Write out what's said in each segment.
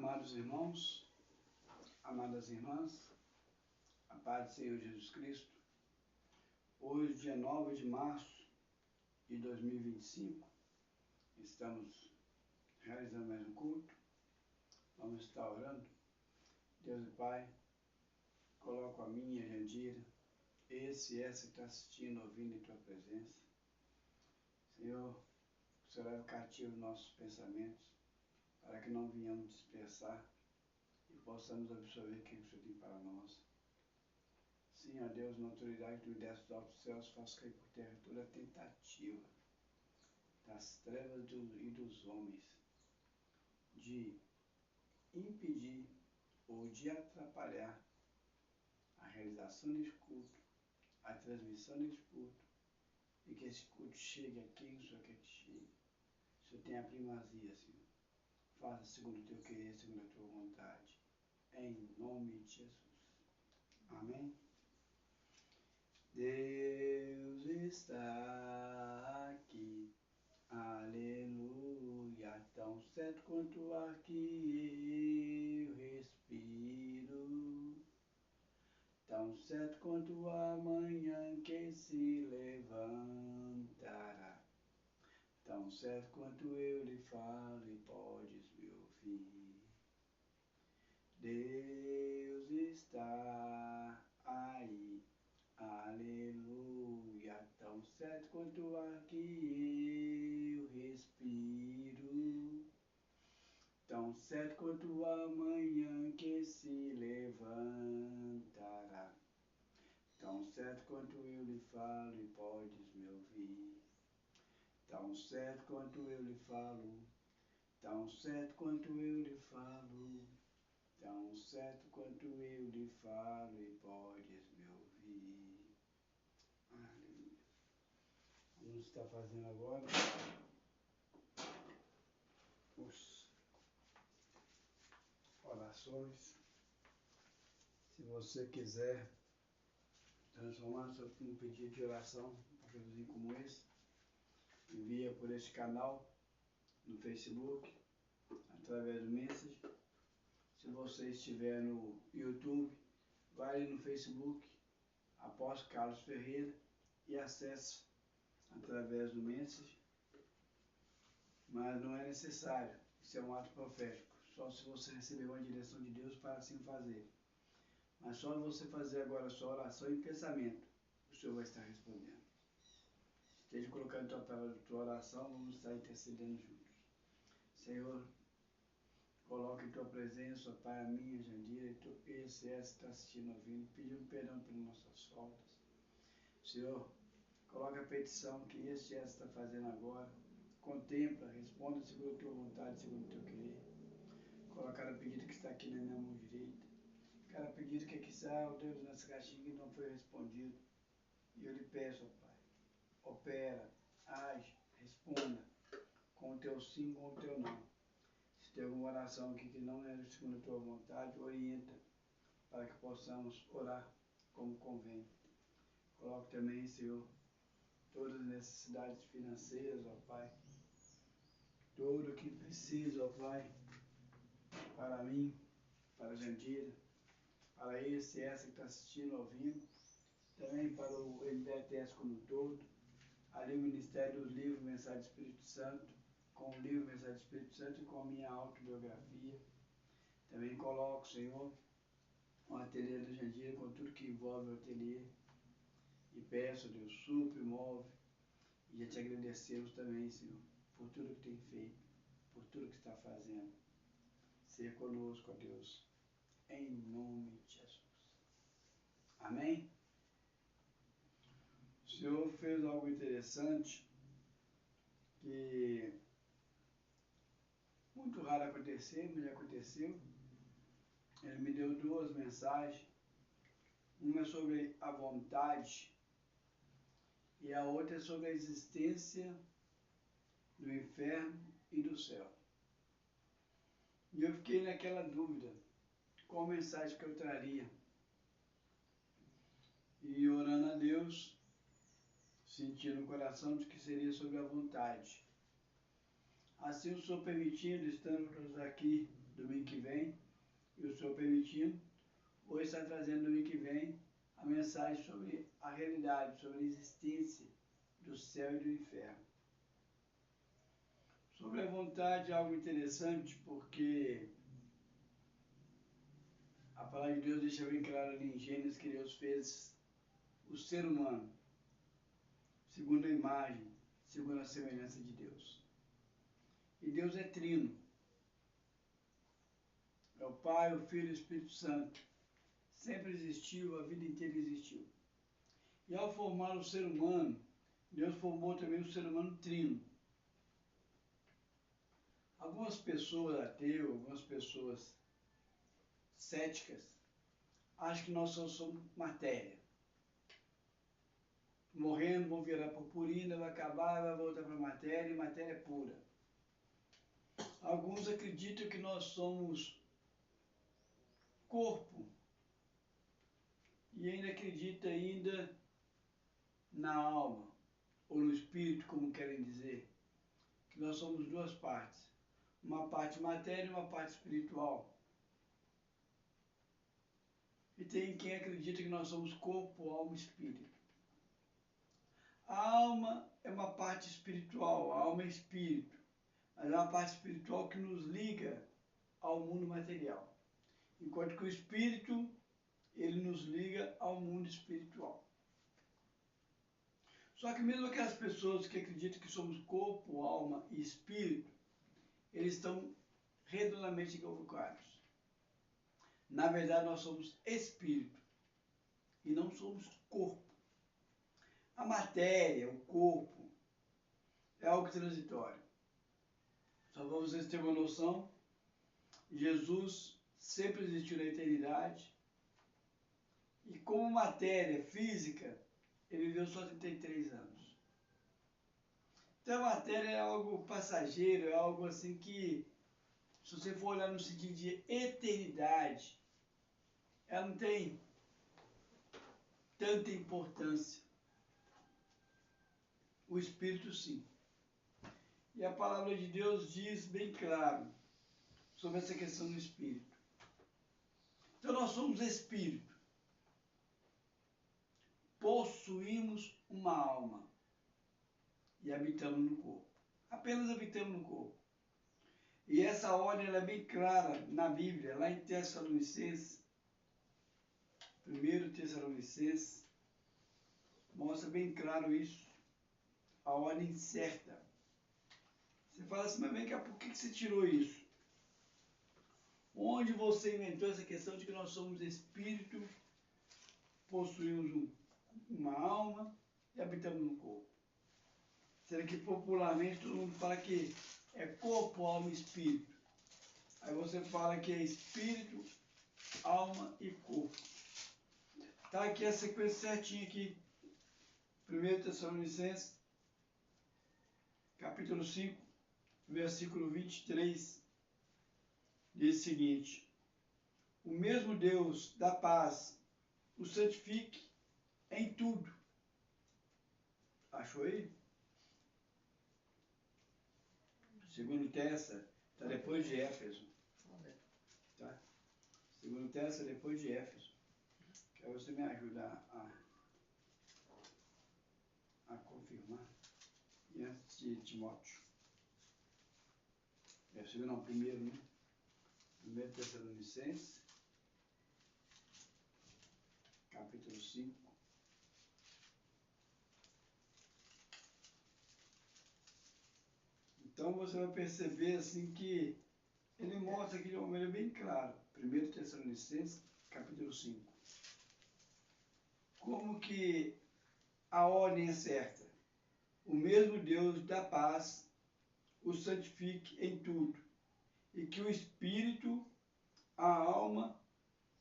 Amados irmãos, amadas irmãs, a paz do Senhor Jesus Cristo, hoje, dia 9 de março de 2025, estamos realizando mais um culto, vamos estar orando. Deus e Pai, coloco a minha, Jandira, esse e essa que está assistindo, ouvindo em Tua presença. Senhor, o Senhor leva cativo nossos pensamentos, para que não venhamos dispersar e possamos absorver o que o Senhor tem para nós. Sim, ó Deus, na autoridade que Tu me deste dos altos céus, faço cair por terra toda tentativa das trevas e dos homens de impedir ou de atrapalhar a realização deste culto, a transmissão deste culto, e que esse culto chegue a quem o Senhor quer que chegue. O Senhor tem a primazia, Senhor. Faça segundo o Teu querer, segundo a Tua vontade. Em nome de Jesus. Amém? Deus está aqui, aleluia, tão certo quanto o ar que eu respiro, tão certo quanto a manhã que se levantará, tão certo quanto eu lhe falo e podes me ouvir. Deus está aí, aleluia, tão certo quanto o ar que eu respiro, tão certo quanto a manhã que se levantará, tão certo quanto eu lhe falo e podes me ouvir, tão certo quanto eu lhe falo, tão certo quanto eu lhe falo, tão certo quanto eu lhe falo e podes me ouvir. Aleluia. Vamos estar fazendo agora as orações. Se você quiser transformar um pedido de oração para um como esse, envia por este canal no Facebook, através do Message. Se você estiver no YouTube, vai no Facebook, Apóstolo Carlos Ferreira, e acesse através do Message. Mas não é necessário, isso é um ato profético, só se você receber uma direção de Deus para assim fazer. Mas só você fazer agora a sua oração em pensamento, o Senhor vai estar respondendo. Esteja colocando a tua oração, vamos estar intercedendo juntos. Senhor, coloque em tua presença, ó Pai, a minha, Jandira, e esse está assistindo, ouvindo, pedindo perdão pelas nossas faltas. Senhor, coloque a petição que esse está fazendo agora. Contempla, responda segundo a tua vontade, segundo o teu querer. Coloca cada pedido que está aqui na minha mão direita. Cada pedido que aqui está, ó Deus, nessa caixinha que não foi respondido. E eu lhe peço, ó Pai, opera, age, responda com o teu sim, com o teu não. Se tem alguma oração aqui que não é segundo a tua vontade, orienta para que possamos orar como convém. Coloque também, Senhor, todas as necessidades financeiras, ó Pai. Tudo o que precisa, ó Pai, para mim, para a Jandira, para esse e essa que está assistindo, ouvindo, também para o MDTS como um todo, ali o Ministério dos Livros, Mensagem do Espírito Santo, com o livro Mensagem do Espírito Santo e com a minha autobiografia. Também coloco, Senhor, o ateliê da Jandira, com tudo que envolve o ateliê, e peço, Deus, supre, move, e já te agradecemos também, Senhor, por tudo que tem feito, por tudo que está fazendo. Seja conosco, ó Deus, em nome de Jesus. Amém? O Senhor fez algo interessante que muito raro acontecer, mas já aconteceu. Ele me deu duas mensagens. Uma é sobre a vontade e a outra é sobre a existência do inferno e do céu. E eu fiquei naquela dúvida, qual mensagem que eu traria. E orando a Deus, senti no coração de que seria sobre a vontade. Assim o Senhor permitindo, estamos aqui domingo que vem, e o Senhor permitindo, vou estar trazendo domingo que vem a mensagem sobre a realidade, sobre a existência do céu e do inferno. Sobre a vontade é algo interessante, porque a palavra de Deus deixa bem claro ali em Gênesis que Deus fez o ser humano segundo a imagem, segundo a semelhança de Deus. E Deus é trino. É o Pai, o Filho e o Espírito Santo. Sempre existiu, a vida inteira existiu. E ao formar o ser humano, Deus formou também o ser humano trino. Algumas pessoas ateus, algumas pessoas céticas, acham que nós só somos matéria. Morrendo, vão virar purpurina, vai acabar, vai voltar para a matéria, e matéria pura. Alguns acreditam que nós somos corpo, e ainda acredita na alma, ou no espírito, como querem dizer, que nós somos duas partes, uma parte matéria e uma parte espiritual. E tem quem acredita que nós somos corpo, alma e espírito. A alma é uma parte espiritual, a alma é espírito, mas é uma parte espiritual que nos liga ao mundo material, enquanto que o espírito, ele nos liga ao mundo espiritual. Só que mesmo aquelas pessoas que acreditam que somos corpo, alma e espírito, eles estão redondamente equivocados. Na verdade, nós somos espírito e não somos corpo. A matéria, o corpo, é algo transitório. Só para vocês terem uma noção, Jesus sempre existiu na eternidade e como matéria física, ele viveu só 33 anos. Então a matéria é algo passageiro, é algo assim que, se você for olhar no sentido de eternidade, ela não tem tanta importância. O Espírito sim. E a palavra de Deus diz bem claro sobre essa questão do Espírito. Então nós somos Espírito. Possuímos uma alma. E habitamos no corpo. Apenas habitamos no corpo. E essa ordem ela é bem clara na Bíblia, lá em Tessalonicenses. 1 Tessalonicenses mostra bem claro isso. A ordem certa. Você fala assim, mas vem cá, por que você tirou isso? Onde você inventou essa questão de que nós somos espírito, possuímos uma alma e habitamos no corpo? Sendo que popularmente todo mundo fala que é corpo, alma e espírito. Aí você fala que é espírito, alma e corpo. Tá aqui a sequência certinha aqui. 1 Tessalonicenses, capítulo 5, versículo 23, diz o seguinte: o mesmo Deus da paz o santifique em tudo. Achou aí? Segundo Tessa, está depois de Éfeso. Tá? Segundo Tessa, depois de Éfeso. Quero você me ajudar a confirmar. E antes de Timóteo. Segundo não, primeiro, né? 1 Tessalonicenses, capítulo 5. Então você vai perceber assim que ele mostra aqui de uma maneira bem clara. 1 Tessalonicenses, capítulo 5. Como que a ordem é certa? O mesmo Deus da paz o santifique em tudo, e que o espírito, a alma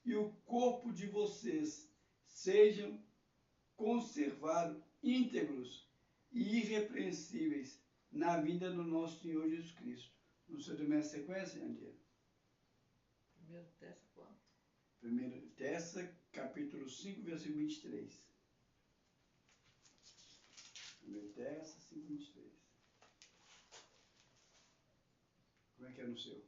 e o corpo de vocês sejam conservados íntegros e irrepreensíveis na vinda do nosso Senhor Jesus Cristo. No seu também a sequência, Andiero? 1 Tessa quanto? 1 Tessa, capítulo 5, versículo 23. 1 Tessa, 5, 23. Como é que é no seu?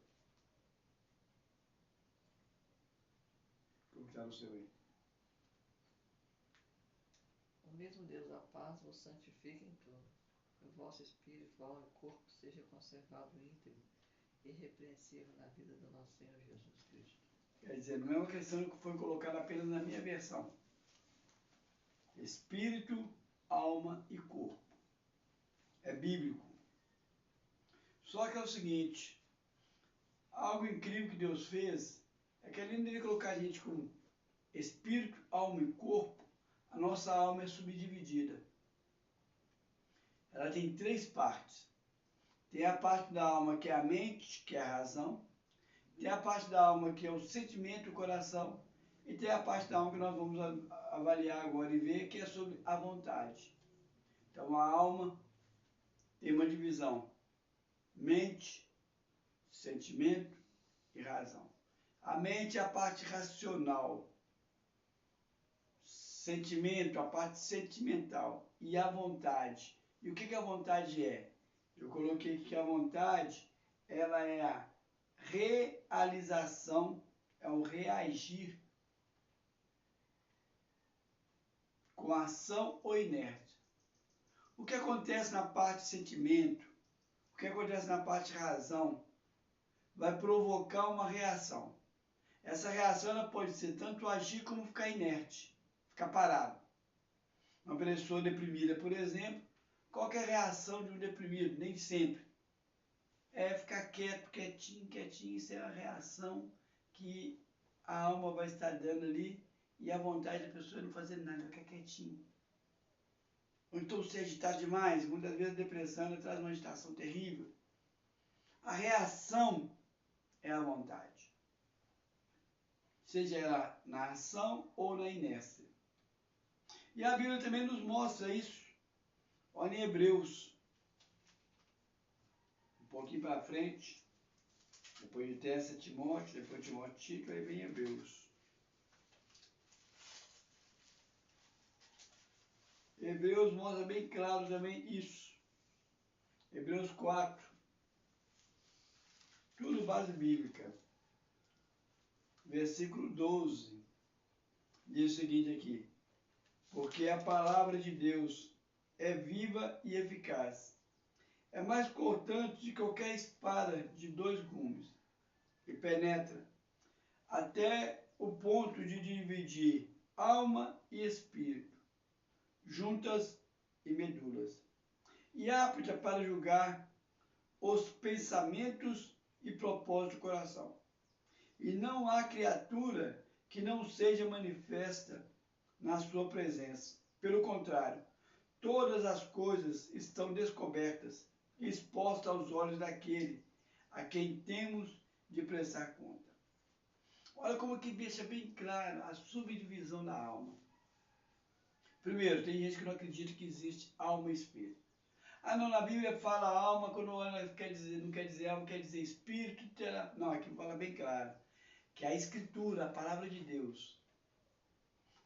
Está no seu aí. O mesmo Deus da paz vos santifique em tudo, que o vosso espírito, alma e corpo seja conservado íntegro e irrepreensível na vida do nosso Senhor Jesus Cristo. Quer dizer, não é uma questão que foi colocada apenas na minha versão. Espírito, alma e corpo. É bíblico. Só que é o seguinte, algo incrível que Deus fez é que além de colocar a gente com espírito, alma e corpo, a nossa alma é subdividida. Ela tem 3 partes. Tem a parte da alma que é a mente, que é a razão. Tem a parte da alma que é o sentimento, o coração. E tem a parte da alma que nós vamos avaliar agora e ver, que é sobre a vontade. Então a alma tem uma divisão: mente, sentimento e razão. A mente é a parte racional, sentimento, a parte sentimental e a vontade. E o que a vontade é? Eu coloquei que a vontade, ela é a realização, é o reagir com ação ou inércia. O que acontece na parte sentimento, o que acontece na parte razão, vai provocar uma reação. Essa reação ela pode ser tanto agir como ficar inerte, ficar parado. Uma pessoa deprimida, por exemplo, qual que é a reação de um deprimido? Nem sempre. É ficar quieto, quietinho, quietinho. Isso é a reação que a alma vai estar dando ali e a vontade da pessoa é não fazer nada, ficar quietinho. Ou então se agitar demais, muitas vezes a depressão traz uma agitação terrível. A reação é a vontade. Seja ela na ação ou na inércia. E a Bíblia também nos mostra isso. Olha em Hebreus. Um pouquinho para frente. Depois de Tessa, Timóteo, depois Timóteo, Tito, aí vem Hebreus. Hebreus mostra bem claro também isso. Hebreus 4. Tudo base bíblica. Versículo 12. Diz o seguinte aqui. Porque a palavra de Deus é viva e eficaz. É mais cortante de qualquer espada de 2 gumes. E penetra até o ponto de dividir alma e espírito, juntas e medulas. E apta para julgar os pensamentos e propósitos do coração. E não há criatura que não seja manifesta na sua presença. Pelo contrário, todas as coisas estão descobertas e expostas aos olhos daquele a quem temos de prestar conta. Olha como que deixa bem claro a subdivisão da alma. Primeiro, tem gente que não acredita que existe alma e espírito. Ah, não, na Bíblia fala alma, quando ela quer dizer, não quer dizer alma, quer dizer espírito. Não, aqui fala bem claro que a Escritura, a palavra de Deus,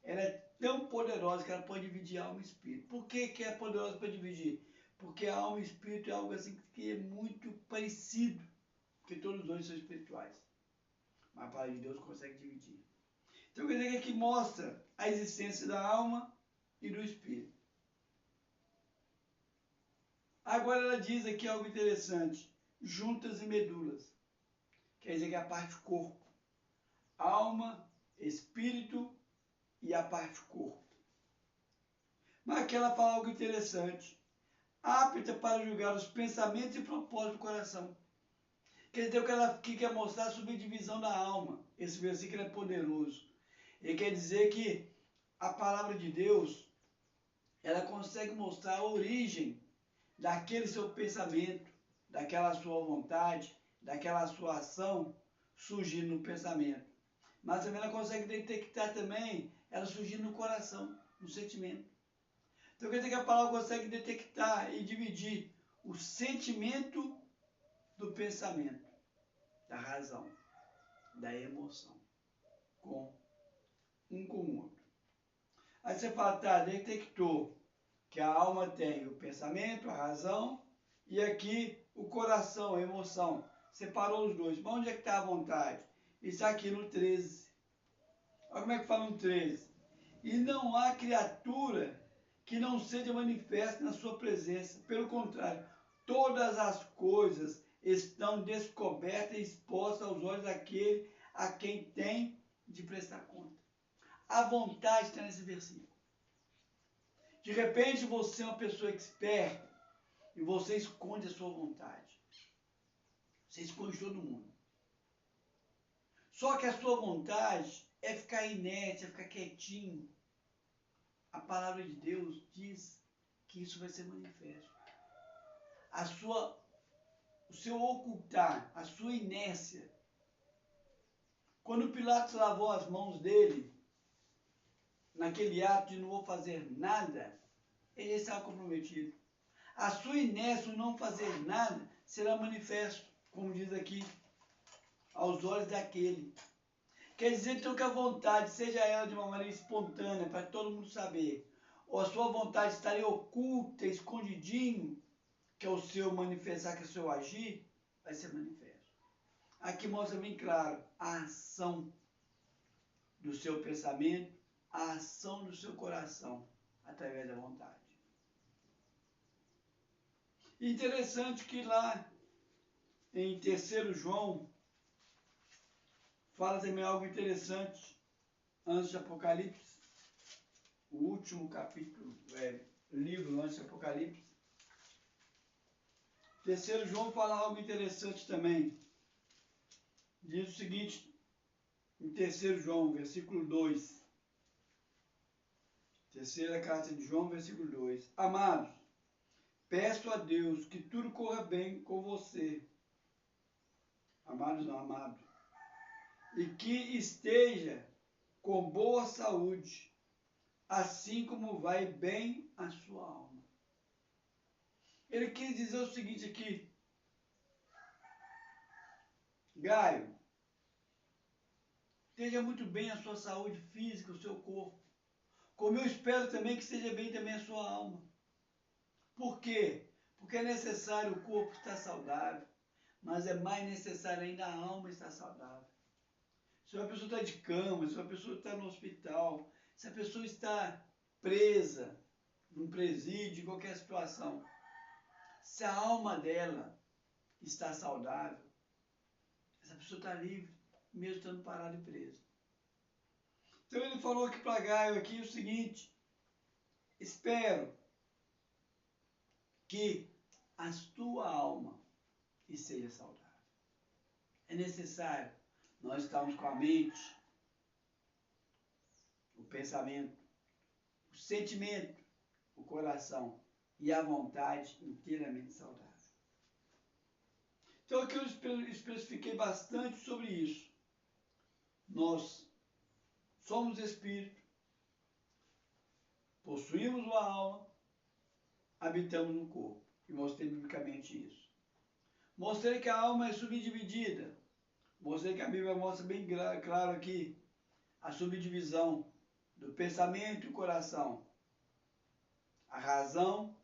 ela é tão poderosa que ela pode dividir alma e espírito. Por que é poderosa para dividir? Porque a alma e espírito é algo assim que é muito parecido, porque todos os dois são espirituais. Mas a palavra de Deus consegue dividir. Então quer dizer que aqui mostra a existência da alma e do espírito. Agora ela diz aqui algo interessante. Juntas e medulas. Quer dizer que é a parte corpo. Alma, espírito e a parte corpo. Mas aqui ela fala algo interessante. Apta para julgar os pensamentos e propósitos do coração. Quer dizer, o que ela aqui quer mostrar é a subdivisão da alma. Esse versículo é poderoso. Ele quer dizer que a palavra de Deus, ela consegue mostrar a origem daquele seu pensamento, daquela sua vontade, daquela sua ação surgindo no pensamento. Mas também ela consegue detectar também ela surgindo no coração, no sentimento. Então quer dizer que a palavra consegue detectar e dividir o sentimento do pensamento, da razão, da emoção, um com o outro. Aí você fala, tá, detectou que a alma tem o pensamento, a razão, e aqui o coração, a emoção. Separou os dois. Mas onde é que está a vontade? Isso aqui no 13. Olha como é que fala no 13. E não há criatura que não seja manifesta na sua presença. Pelo contrário, todas as coisas estão descobertas e expostas aos olhos daquele a quem tem de prestar conta. A vontade está nesse versículo. De repente você é uma pessoa expert e você esconde a sua vontade. Você esconde todo mundo. Só que a sua vontade é ficar inerte, é ficar quietinho. A palavra de Deus diz que isso vai ser manifesto. O seu ocultar, a sua inércia. Quando Pilatos lavou as mãos dele, naquele ato de não vou fazer nada, ele estava comprometido. A sua inércia, o não fazer nada, será manifesto, como diz aqui, aos olhos daquele. Quer dizer, então, que a vontade, seja ela de uma maneira espontânea, para todo mundo saber, ou a sua vontade estaria oculta, escondidinho, que é o seu manifestar, que é o seu agir, vai ser manifesto. Aqui mostra bem claro a ação do seu pensamento, a ação do seu coração, através da vontade. Interessante que lá em 3 João, fala também algo interessante, antes de Apocalipse, o último capítulo, livro antes de Apocalipse. 3 João fala algo interessante também. Diz o seguinte, em 3 João, versículo 2. Terceira carta de João, versículo 2. Amados, peço a Deus que tudo corra bem com você. Amados não, amado. E que esteja com boa saúde, assim como vai bem a sua alma. Ele quis dizer o seguinte aqui. Gaio, esteja muito bem a sua saúde física, o seu corpo. Como eu espero também que esteja bem também a sua alma. Por quê? Porque é necessário o corpo estar saudável, mas é mais necessário ainda a alma estar saudável. Se uma pessoa está de cama, se uma pessoa está no hospital, se a pessoa está presa num presídio, em qualquer situação, se a alma dela está saudável, essa pessoa está livre, mesmo estando parada e presa. Então ele falou aqui para Gaio aqui o seguinte: espero que a tua alma esteja saudável. É necessário nós estarmos com a mente, o pensamento, o sentimento, o coração e a vontade inteiramente saudável. Então aqui eu especifiquei bastante sobre isso. Nós somos espírito, possuímos uma alma, habitamos no corpo. E mostrei biblicamente isso. Mostrei que a alma é subdividida. Mostrei que a Bíblia mostra bem claro aqui a subdivisão do pensamento e o coração, a razão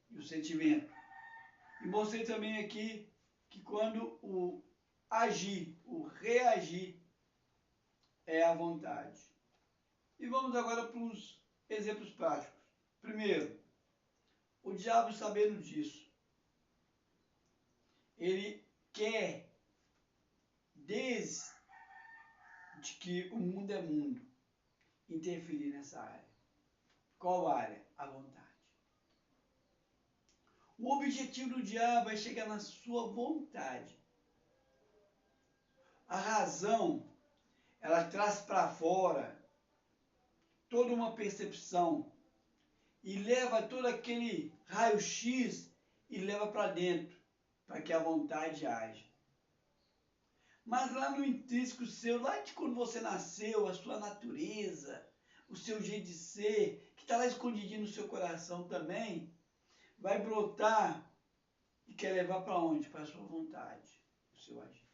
e o sentimento. E mostrei também aqui que quando o agir, o reagir, é a vontade. E vamos agora para os exemplos práticos. Primeiro, o diabo, sabendo disso, ele quer, desde que o mundo é mundo, interferir nessa área. Qual área? A vontade. O objetivo do diabo é chegar na sua vontade. A razão, ela traz para fora toda uma percepção e leva todo aquele raio-x e leva para dentro, para que a vontade age. Mas lá no intrínseco seu, lá de quando você nasceu, a sua natureza, o seu jeito de ser, que está lá escondidinho no seu coração também, vai brotar e quer levar para onde? Para a sua vontade, o seu agir.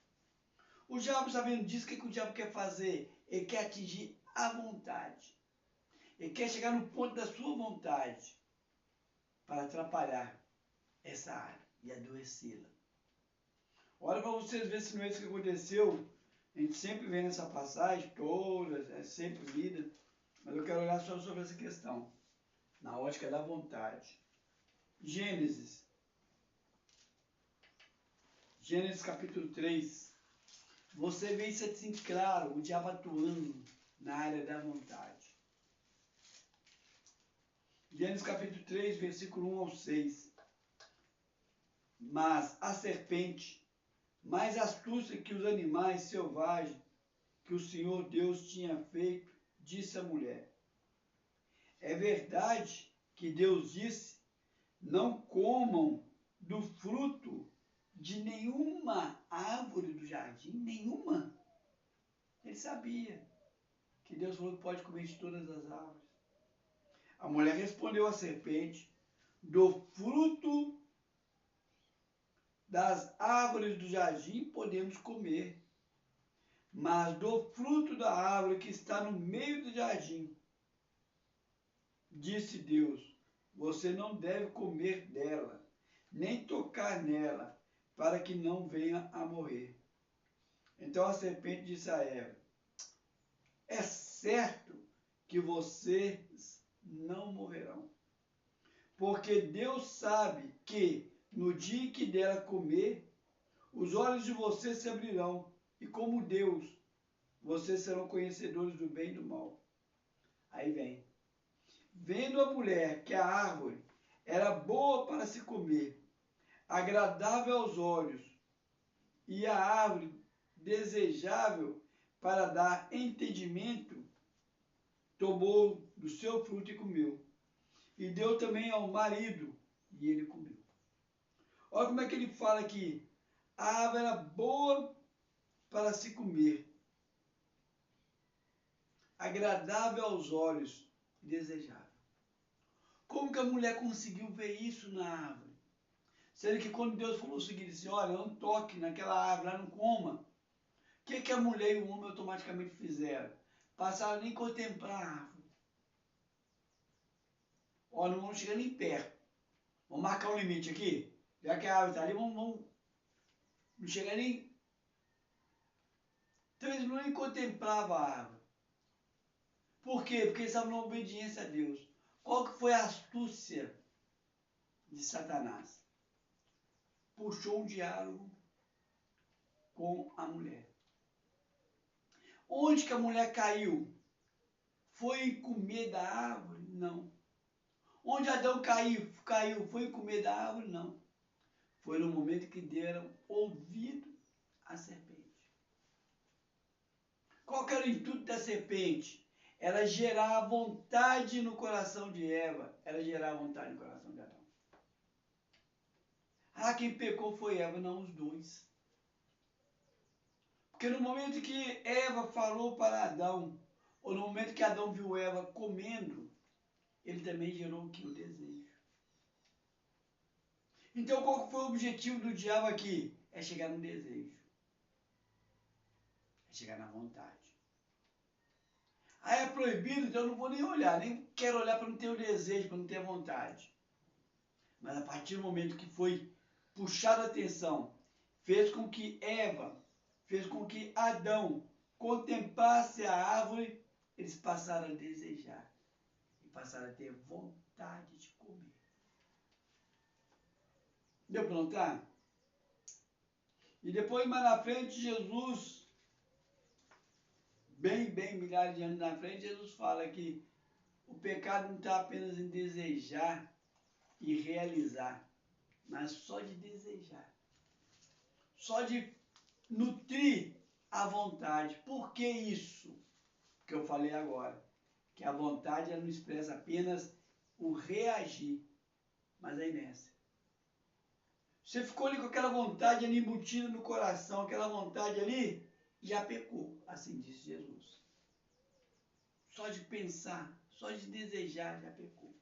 O diabo, sabendo disso, o que o diabo quer fazer? Ele quer atingir a vontade. Ele quer chegar no ponto da sua vontade para atrapalhar essa área e adoecê-la. Olha para vocês verem se não é isso que aconteceu A gente sempre vê nessa passagem, todas, é sempre lida, mas eu quero olhar só sobre essa questão, na ótica da vontade. Gênesis capítulo 3, você vê isso assim claro, o diabo atuando na área da vontade. Gênesis capítulo 3, versículo 1 ao 6. Mas a serpente, mais astuta que os animais selvagens que o Senhor Deus tinha feito, disse à mulher: é verdade que Deus disse, não comam do fruto de nenhuma árvore do jardim, nenhuma. Ele sabia que Deus falou que pode comer de todas as árvores. A mulher respondeu à serpente: do fruto das árvores do jardim podemos comer, mas do fruto da árvore que está no meio do jardim, disse Deus, você não deve comer dela, nem tocar nela, para que não venha a morrer. Então a serpente disse a Eva: é certo que vocês não morrerão, porque Deus sabe que no dia que dela comer, os olhos de vocês se abrirão, e como Deus, vocês serão conhecedores do bem e do mal. Aí vem. Vendo a mulher que a árvore era boa para se comer, agradável aos olhos, e a árvore desejável para dar entendimento, tomou do seu fruto e comeu. E deu também ao marido, e ele comeu. Olha como é que ele fala aqui. A árvore era boa para se comer, agradável aos olhos, desejável. Como que a mulher conseguiu ver isso na árvore? Sendo que quando Deus falou o seguinte, assim, olha, não toque naquela árvore, não coma. O que a mulher e o homem automaticamente fizeram? Passaram a nem contemplar a árvore. Ó, não vamos chegar nem perto. Vamos marcar um limite aqui. Já que a árvore está ali, vamos não chegar nem... Então eles não nem contemplavam a árvore. Por quê? Porque eles estavam na obediência a Deus. Qual que foi a astúcia de Satanás? Puxou um diálogo com a mulher. Onde que a mulher caiu? Foi em comer da árvore? Não. Onde Adão caiu? Foi em comer da árvore? Não. Foi no momento que deram ouvido à serpente. Qual que era o intuito da serpente? Era gerar a vontade no coração de Eva. Era gerar a vontade no coração de Adão. Ah, quem pecou foi Eva, não os dois. Porque no momento que Eva falou para Adão, ou no momento que Adão viu Eva comendo, ele também gerou o que? O desejo. Então qual foi o objetivo do diabo aqui? É chegar no desejo. É chegar na vontade. Ah, é proibido, então eu não vou nem olhar, nem quero olhar para não ter o desejo, para não ter a vontade. Mas a partir do momento que foi puxada a atenção, fez com que Adão contemplasse a árvore, eles passaram a desejar e passaram a ter vontade de comer. Deu para notar? E depois, mais na frente, Jesus, bem milhares de anos na frente, Jesus fala que o pecado não está apenas em desejar e realizar, mas só de desejar. Só de nutrir a vontade. Por que isso que eu falei agora? Que a vontade ela não expressa apenas o reagir, mas a inércia. Você ficou ali com aquela vontade ali embutida no coração, aquela vontade ali, já pecou, assim disse Jesus. Só de pensar, só de desejar, já pecou.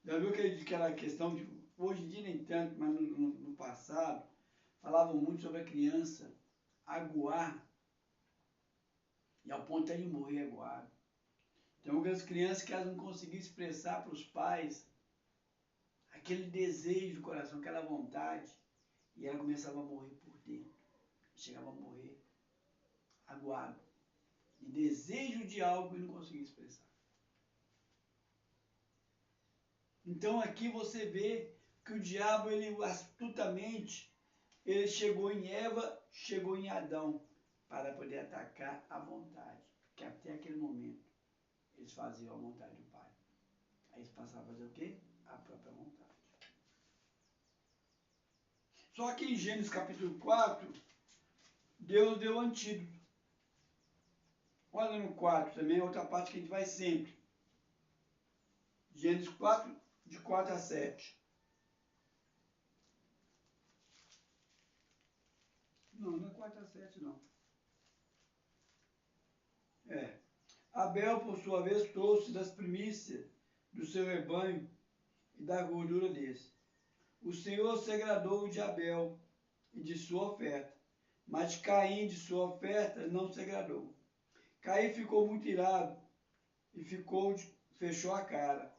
Já viu aquela questão de, hoje em dia nem tanto, mas no passado, falavam muito sobre a criança aguar, e ao ponto de morrer aguado. Tem algumas crianças que elas não conseguiam expressar para os pais aquele desejo do coração, aquela vontade, e ela começava a morrer por dentro. Chegava a morrer magoado, de desejo de algo e não conseguia expressar. Então aqui você vê que o diabo, ele astutamente, ele chegou em Eva, chegou em Adão, para poder atacar a vontade. Porque até aquele momento, eles faziam a vontade do Pai. Aí eles passaram a fazer o quê? A própria vontade. Só que em Gênesis capítulo 4, Deus deu o antídoto. Olha no 4 também, é outra parte que a gente vai sempre. Gênesis 4, de 4 a 7. Não é 4 a 7, não. Abel, por sua vez, trouxe das primícias do seu rebanho e da gordura desse. O Senhor se agradou de Abel e de sua oferta, mas de Caim, de sua oferta, não se agradou. Caim ficou muito irado e fechou a cara.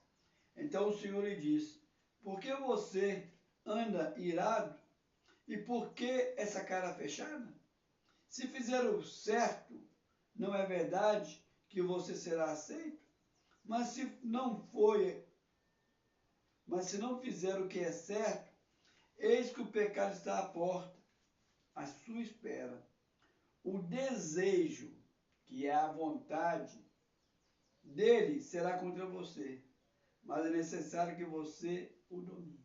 Então o Senhor lhe disse: por que você anda irado e por que essa cara fechada? Se fizer o certo, não é verdade que você será aceito? Mas se não fizer o que é certo, eis que o pecado está à porta, à sua espera. O desejo, que é a vontade dele, será contra você, mas é necessário que você o domine.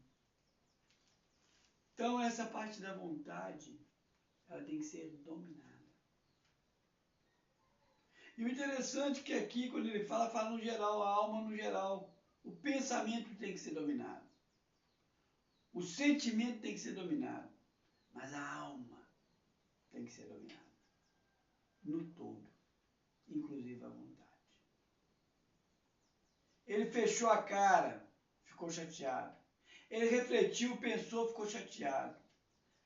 Então essa parte da vontade, ela tem que ser dominada. E o interessante é que aqui, quando ele fala no geral, a alma no geral. O pensamento tem que ser dominado. O sentimento tem que ser dominado. Mas a alma tem que ser dominada. No todo. Inclusive a vontade. Ele fechou a cara, ficou chateado. Ele refletiu, pensou, ficou chateado.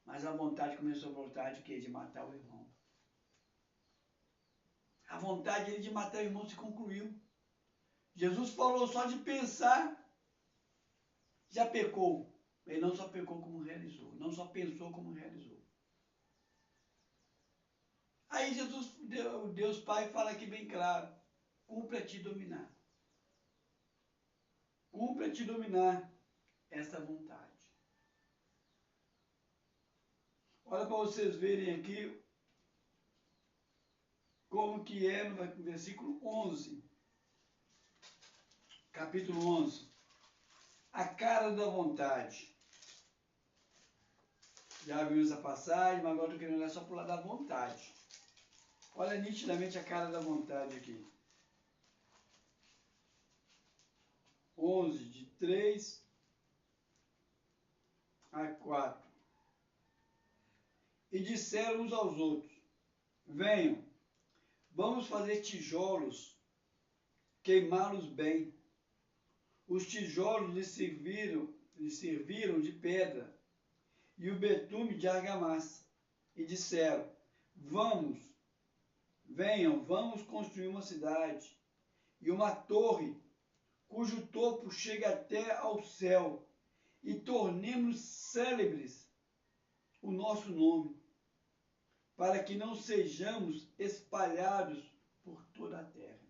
Mas a vontade começou a voltar de quê? De matar o irmão. A vontade dele de matar o irmão se concluiu. Jesus falou só de pensar, já pecou. Ele não só pecou como realizou, não só pensou como realizou. Aí Jesus, Deus Pai, fala aqui bem claro: cumpre a te dominar. Cumpre a te dominar essa vontade. Olha para vocês verem aqui como que é no versículo 11. Capítulo 11. A cara da vontade. Já vimos essa passagem, mas agora estou querendo olhar só para o lado da vontade. Olha nitidamente a cara da vontade aqui. 11, de 3 a 4. E disseram uns aos outros: venham, vamos fazer tijolos, queimá-los bem. Os tijolos lhe serviram de pedra, e o betume de argamassa. E disseram: venham, vamos construir uma cidade, e uma torre, cujo topo chega até ao céu, e tornemos célebres o nosso nome, para que não sejamos espalhados por toda a terra.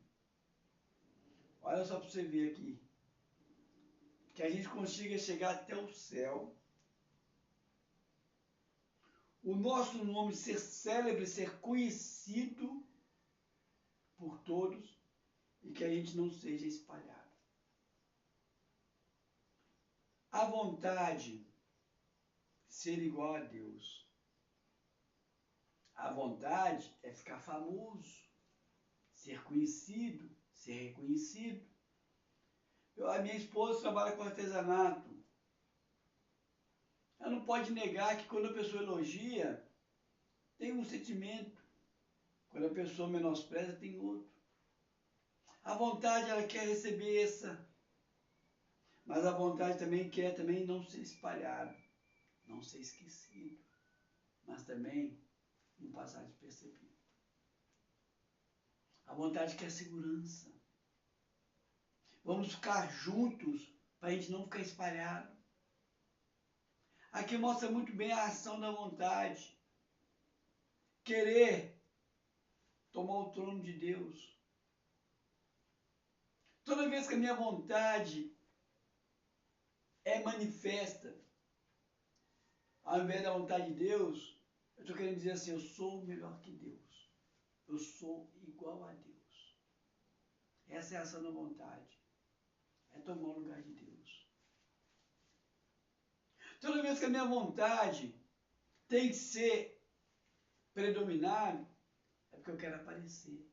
Olha só para você ver aqui. Que a gente consiga chegar até o céu, o nosso nome ser célebre, ser conhecido por todos e que a gente não seja espalhado. A vontade ser igual a Deus. A vontade é ficar famoso, ser conhecido, ser reconhecido. A minha esposa trabalha com artesanato. Ela não pode negar que quando a pessoa elogia, tem um sentimento. Quando a pessoa menospreza, tem outro. A vontade, ela quer receber essa. Mas a vontade também quer não ser espalhado, não ser esquecido, mas também não passar despercebido. A vontade quer segurança. Vamos ficar juntos para a gente não ficar espalhado. Aqui mostra muito bem a ação da vontade. Querer tomar o trono de Deus. Toda vez que a minha vontade é manifesta, ao invés da vontade de Deus, eu estou querendo dizer assim, eu sou melhor que Deus. Eu sou igual a Deus. Essa é a ação da vontade. É tomar o lugar de Deus. Toda vez que a minha vontade tem que ser predominada, é porque eu quero aparecer.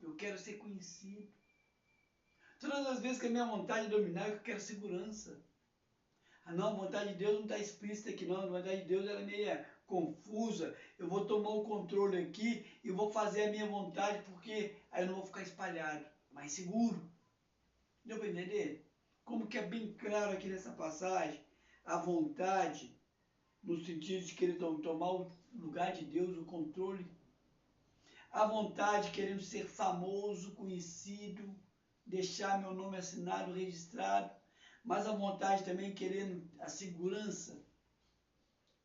Eu quero ser conhecido. Todas as vezes que a minha vontade dominar, eu quero segurança. Não, a vontade de Deus não está explícita aqui não. A vontade de Deus ela é meio confusa. Eu vou tomar o controle aqui e vou fazer a minha vontade porque aí eu não vou ficar espalhado. Mais seguro. Deu para entender? Como que é bem claro aqui nessa passagem, a vontade, no sentido de querer tomar o lugar de Deus, o controle. A vontade querendo ser famoso, conhecido, deixar meu nome assinado, registrado, mas a vontade também querendo a segurança.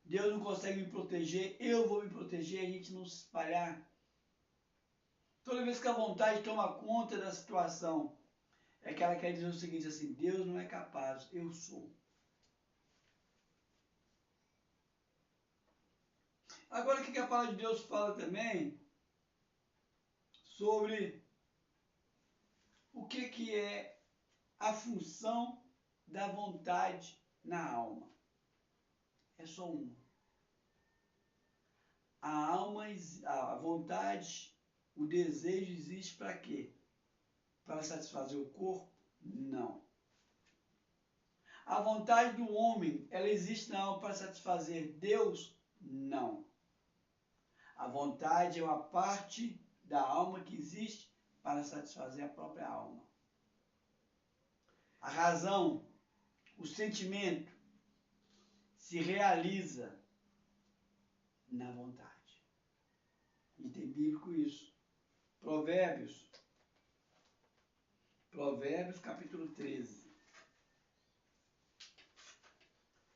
Deus não consegue me proteger, eu vou me proteger, a gente não se espalhar. Toda vez que a vontade toma conta da situação, é que ela quer dizer o seguinte assim, Deus não é capaz, eu sou. Agora o que a palavra de Deus fala também sobre o que é a função da vontade na alma. É só uma. A alma, a vontade, o desejo existe para quê? Para satisfazer o corpo? Não. A vontade do homem, ela existe na alma para satisfazer Deus? Não. A vontade é uma parte da alma que existe para satisfazer a própria alma. A razão, o sentimento, se realiza na vontade. E tem bíblico isso. Provérbios capítulo 13.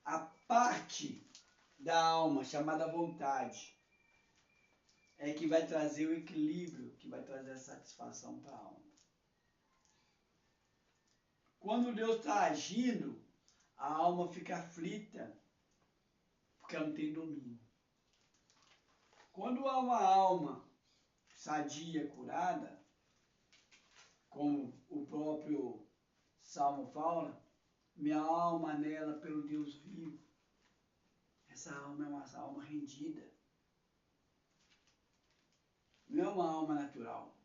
A parte da alma chamada vontade é que vai trazer o equilíbrio, que vai trazer a satisfação para a alma. Quando Deus está agindo, a alma fica aflita, porque ela não tem domínio. Quando há uma alma sadia, curada, como o próprio Salmo fala, minha alma anela pelo Deus vivo. Essa alma é uma alma rendida. Não é uma alma natural.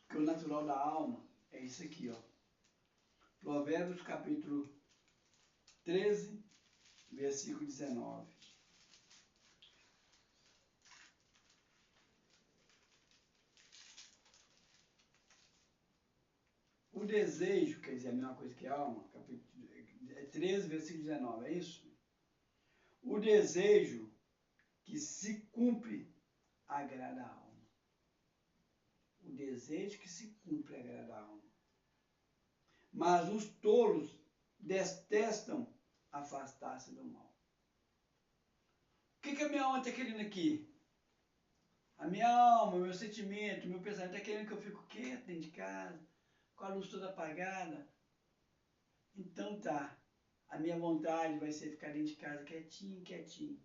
Porque o natural da alma é isso aqui, ó. Provérbios capítulo 13, versículo 19. O desejo, quer dizer, a mesma coisa que a alma, capítulo 13, versículo 19, é isso? O desejo que se cumpre agrada a alma. O desejo que se cumpre agrada a alma. Mas os tolos detestam afastar-se do mal. O que a minha alma está querendo aqui? A minha alma, o meu sentimento, o meu pensamento está querendo que eu fique quieto dentro de casa, com a luz toda apagada. Então tá, a minha vontade vai ser ficar dentro de casa quietinho, quietinho.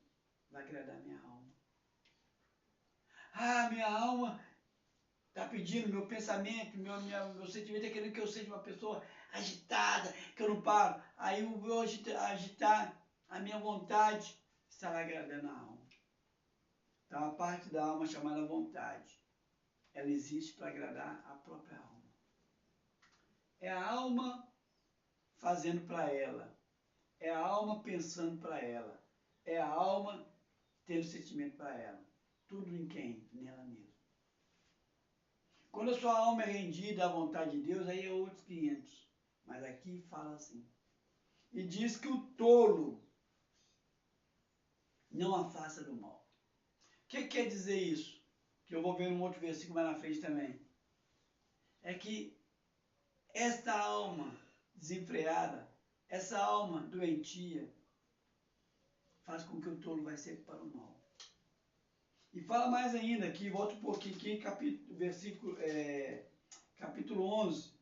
Vai agradar a minha alma. Ah, minha alma está pedindo, meu pensamento, meu sentimento é querendo que eu seja uma pessoa agitada, que eu não paro. Aí eu vou agitar a minha vontade, estará agradando a alma. Então a parte da alma chamada vontade, ela existe para agradar a própria alma. É a alma fazendo para ela. É a alma pensando para ela. É a alma tendo sentimento para ela. Tudo em quem? Nela mesma. Quando a sua alma é rendida à vontade de Deus, aí é outros 500. Mas aqui fala assim. E diz que o tolo não afasta do mal. O que quer dizer isso? Que eu vou ver num outro versículo mais na frente também. É que esta alma desenfreada, essa alma doentia, faz com que o tolo vai sempre para o mal. E fala mais ainda, aqui, volta um pouquinho aqui, capítulo 11,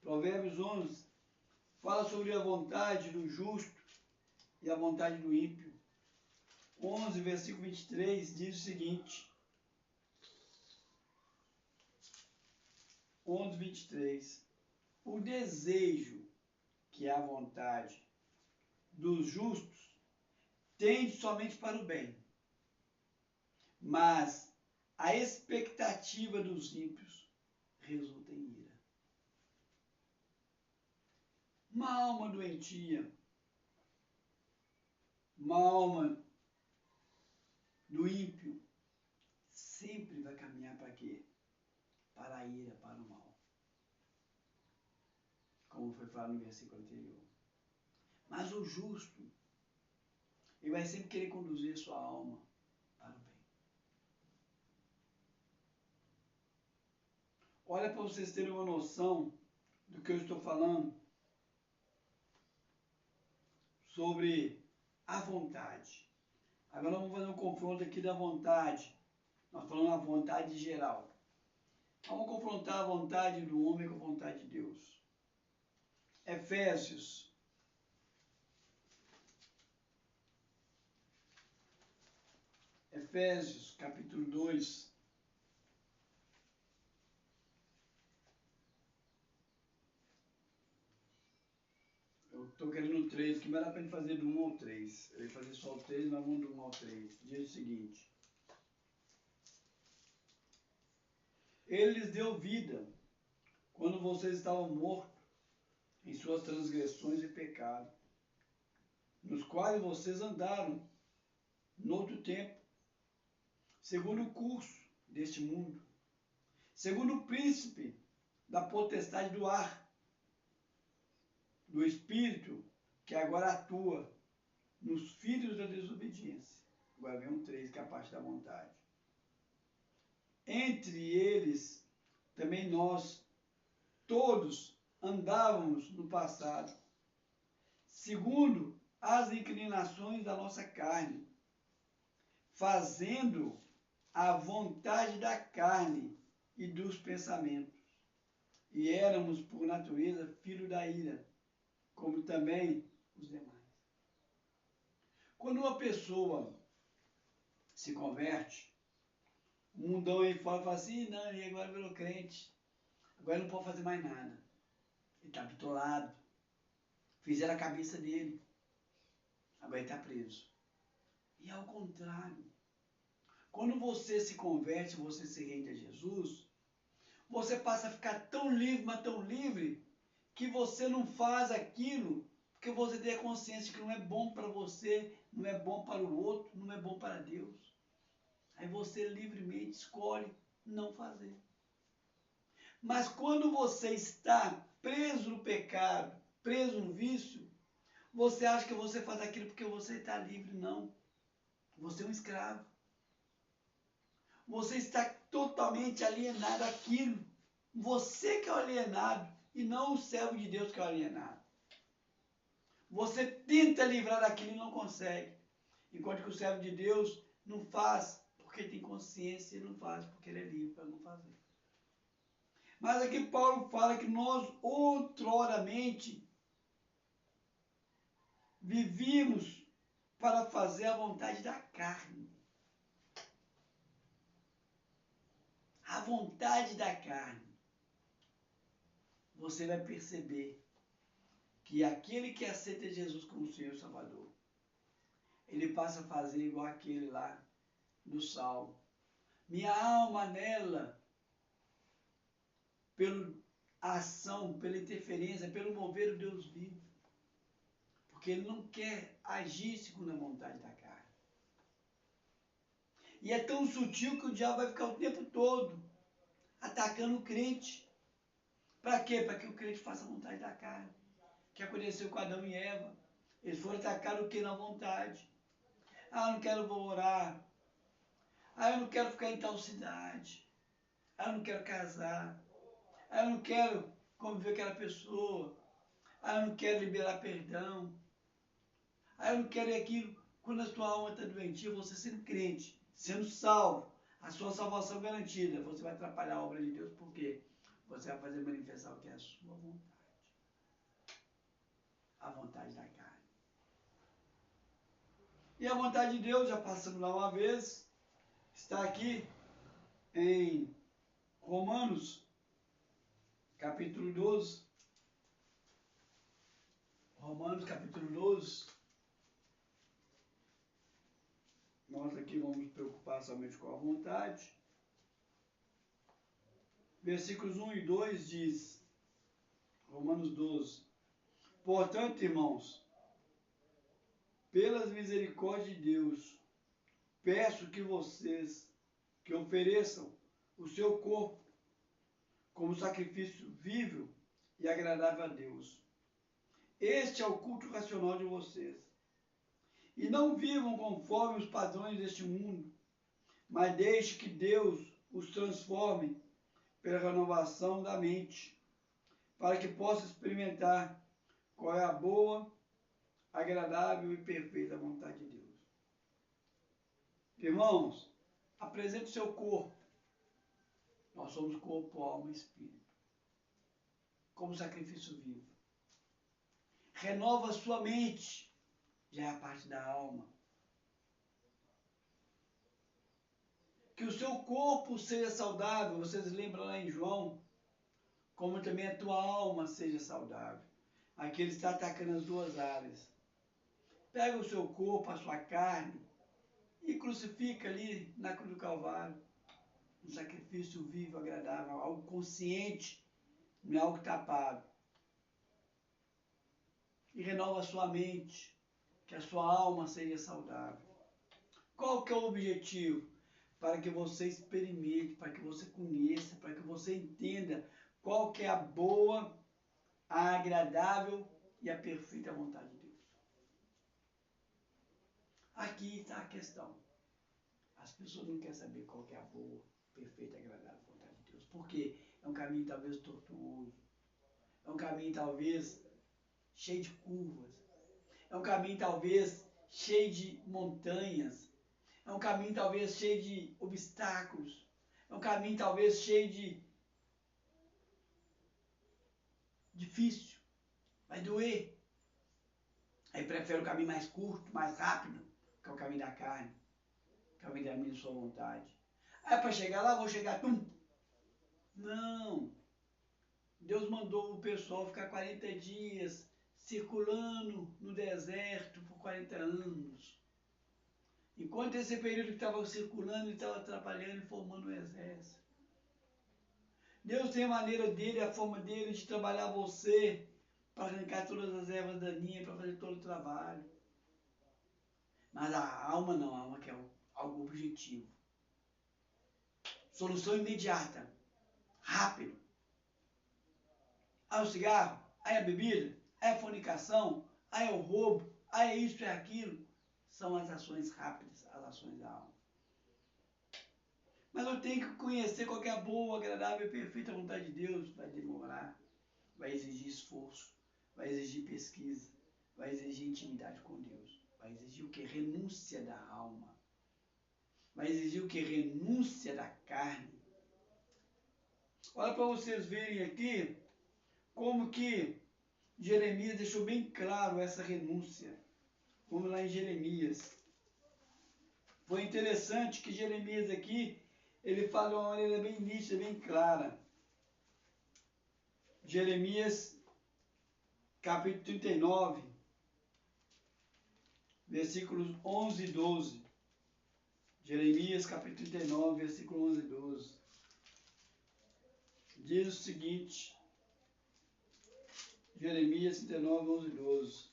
Provérbios 11, fala sobre a vontade do justo e a vontade do ímpio. 11, versículo 23, diz o seguinte. 11, 23. O desejo, que é a vontade dos justos, tende somente para o bem, mas a expectativa dos ímpios resulta em ira. Uma alma doentia, uma alma do ímpio, sempre vai caminhar para quê? Para a ira, para o mal. Como foi falado no versículo anterior. Mas o justo, ele vai sempre querer conduzir a sua alma para o bem. Olha para vocês terem uma noção do que eu estou falando sobre a vontade. Agora vamos fazer um confronto aqui da vontade. Nós falamos a vontade geral. Vamos confrontar a vontade do homem com a vontade de Deus. Efésios, capítulo 2. Eu estou querendo o 3, que vai dar para ele fazer do 1 ao 3. Eu ia fazer só o 3, mas vamos do 1 ao 3. Diz o seguinte. Ele lhes deu vida quando vocês estavam mortos em suas transgressões e pecados, nos quais vocês andaram no outro tempo, segundo o curso deste mundo, segundo o príncipe da potestade do ar, do espírito que agora atua nos filhos da desobediência. Agora vem um 3, que é a parte da vontade. Entre eles, também nós, todos, andávamos no passado, segundo as inclinações da nossa carne, fazendo a vontade da carne e dos pensamentos. E éramos, por natureza, filhos da ira, como também os demais. Quando uma pessoa se converte, o mundão aí fala assim, não, ele agora virou crente, agora ele não pode fazer mais nada. Ele está bitolado. Fizeram a cabeça dele. Agora ele está preso. E ao contrário, quando você se converte, você se rende a Jesus, você passa a ficar tão livre, mas tão livre, que você não faz aquilo porque você tem a consciência que não é bom para você, não é bom para o outro, não é bom para Deus. Aí você livremente escolhe não fazer. Mas quando você está preso no pecado, preso no vício, você acha que você faz aquilo porque você está livre. Não. Você é um escravo. Você está totalmente alienado àquilo. Você que é o alienado e não o servo de Deus que é o alienado. Você tenta livrar daquilo e não consegue. Enquanto que o servo de Deus não faz porque tem consciência e não faz porque ele é livre para não fazer. Mas aqui Paulo fala que nós outroramente vivíamos para fazer a vontade da carne. A vontade da carne. Você vai perceber que aquele que aceita Jesus como Senhor e Salvador, ele passa a fazer igual aquele lá do Salmo. Minha alma nela, pela ação, pela interferência, pelo mover do Deus vivo. Porque ele não quer agir segundo a vontade da carne. E é tão sutil que o diabo vai ficar o tempo todo atacando o crente. Para quê? Para que o crente faça a vontade da carne. O que aconteceu com Adão e Eva? Eles foram atacar o que na vontade? Ah, eu não quero orar. Ah, eu não quero ficar em tal cidade. Ah, eu não quero casar. Ah, eu não quero conviver com aquela pessoa. Ah, eu não quero liberar perdão. Ah, eu não quero aquilo. Quando a tua alma está doentia, você sendo crente, sendo salvo, a sua salvação garantida. Você vai atrapalhar a obra de Deus porque você vai fazer manifestar o que é a sua vontade. A vontade da carne. E a vontade de Deus, já passamos lá uma vez, está aqui em Romanos, capítulo 12. Romanos, capítulo 12. Nós aqui vamos nos preocupar somente com a vontade. Versículos 1 e 2 diz, Romanos 12, portanto, irmãos, pelas misericórdias de Deus, peço que vocês que ofereçam o seu corpo como sacrifício vivo e agradável a Deus. Este é o culto racional de vocês. E não vivam conforme os padrões deste mundo, mas deixe que Deus os transforme pela renovação da mente, para que possa experimentar qual é a boa, agradável e perfeita vontade de Deus. Irmãos, apresente o seu corpo. Nós somos corpo, alma e espírito. Como sacrifício vivo. Renova a sua mente. Já é a parte da alma. Que o seu corpo seja saudável. Vocês lembram lá em João? Como também a tua alma seja saudável. Aqui ele está atacando as duas áreas. Pega o seu corpo, a sua carne, e crucifica ali na cruz do Calvário. Um sacrifício vivo, agradável, algo consciente, não é algo tapado. E renova a sua mente, que a sua alma seja saudável. Qual que é o objetivo? Para que você experimente, para que você conheça, para que você entenda qual que é a boa, a agradável e a perfeita vontade de Deus. Aqui está a questão. As pessoas não querem saber qual que é a boa, perfeita e agradável vontade de Deus. Por quê? É um caminho talvez tortuoso. É um caminho talvez cheio de curvas. É um caminho talvez cheio de montanhas. É um caminho talvez cheio de obstáculos. É um caminho talvez cheio de difícil. Vai doer. Aí prefere o caminho mais curto, mais rápido, que é o caminho da carne. O caminho da minha sua vontade. Aí para chegar lá, vou chegar, tum. Não. Deus mandou o pessoal ficar 40 dias circulando no deserto por 40 anos. Enquanto esse período que estava circulando, ele estava atrapalhando e formando um exército. Deus tem a maneira dele, a forma dele de trabalhar você para arrancar todas as ervas daninhas, para fazer todo o trabalho. Mas a alma não, a alma quer algo objetivo. Solução imediata, rápido. Aí o cigarro, aí a bebida, aí a fornicação, aí é o roubo, aí é isso, é aquilo. São as ações rápidas, as ações da alma. Mas eu tenho que conhecer qual que é a boa, agradável e perfeita vontade de Deus. Vai demorar, vai exigir esforço, vai exigir pesquisa, vai exigir intimidade com Deus. Vai exigir o que? Renúncia da alma. Vai exigir o que? Renúncia da carne. Olha para vocês verem aqui como que Jeremias deixou bem claro essa renúncia. Vamos lá em Jeremias. Foi interessante que Jeremias aqui, ele fala de uma maneira bem nítida, bem clara. Jeremias, capítulo 39, versículos 11 e 12. Jeremias, capítulo 39, versículo 11 e 12. Diz o seguinte, Jeremias 39, 11 e 12.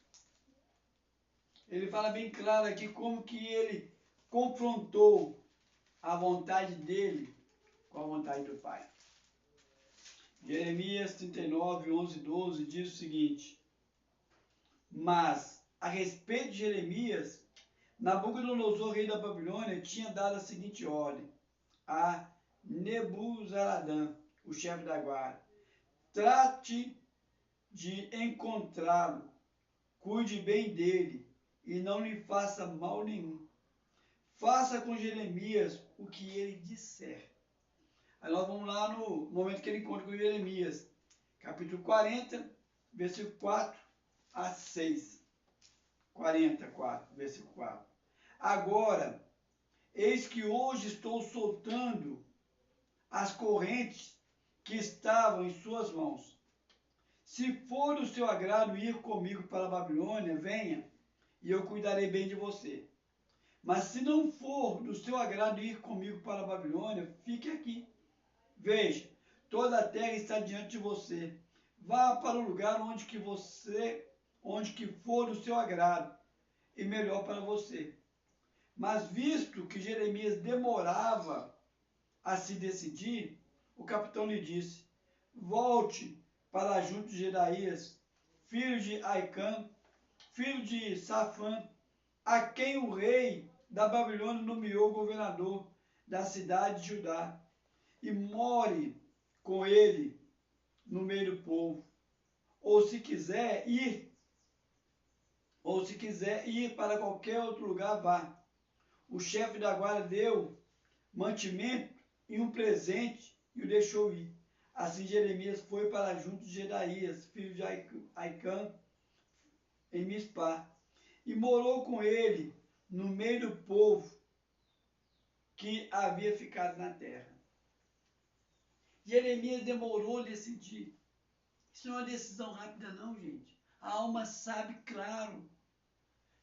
Ele fala bem claro aqui como que ele confrontou a vontade dele com a vontade do Pai. Jeremias 39, 11 e 12 diz o seguinte, mas a respeito de Jeremias, Nabucodonosor, rei da Babilônia, tinha dado a seguinte ordem a Nebuzaradã, o chefe da guarda, trate de encontrá-lo, cuide bem dele e não lhe faça mal nenhum. faça com Jeremias o que ele disser. Aí nós vamos lá no momento que ele encontra com Jeremias, capítulo 40, versículo 4 a 6. 44, versículo 4. Agora, eis que hoje estou soltando as correntes que estavam em suas mãos. Se for do seu agrado ir comigo para a Babilônia, venha, e eu cuidarei bem de você. Mas se não for do seu agrado ir comigo para a Babilônia, fique aqui. Veja, toda a terra está diante de você. Vá para o lugar onde que for do seu agrado, e melhor para você. Mas visto que Jeremias demorava a se decidir, o capitão lhe disse: volte para junto de Jedaías, filho de Aicã, filho de Safã, a quem o rei da Babilônia nomeou governador da cidade de Judá, e more com ele no meio do povo. Ou se quiser ir para qualquer outro lugar, vá. O chefe da guarda deu mantimento e um presente e o deixou ir. Assim Jeremias foi para junto de Jedaías, filho de Aicã, em Mispá, e morou com ele no meio do povo que havia ficado na terra. Jeremias demorou a decidir. Isso não é uma decisão rápida não, gente. A alma sabe claro.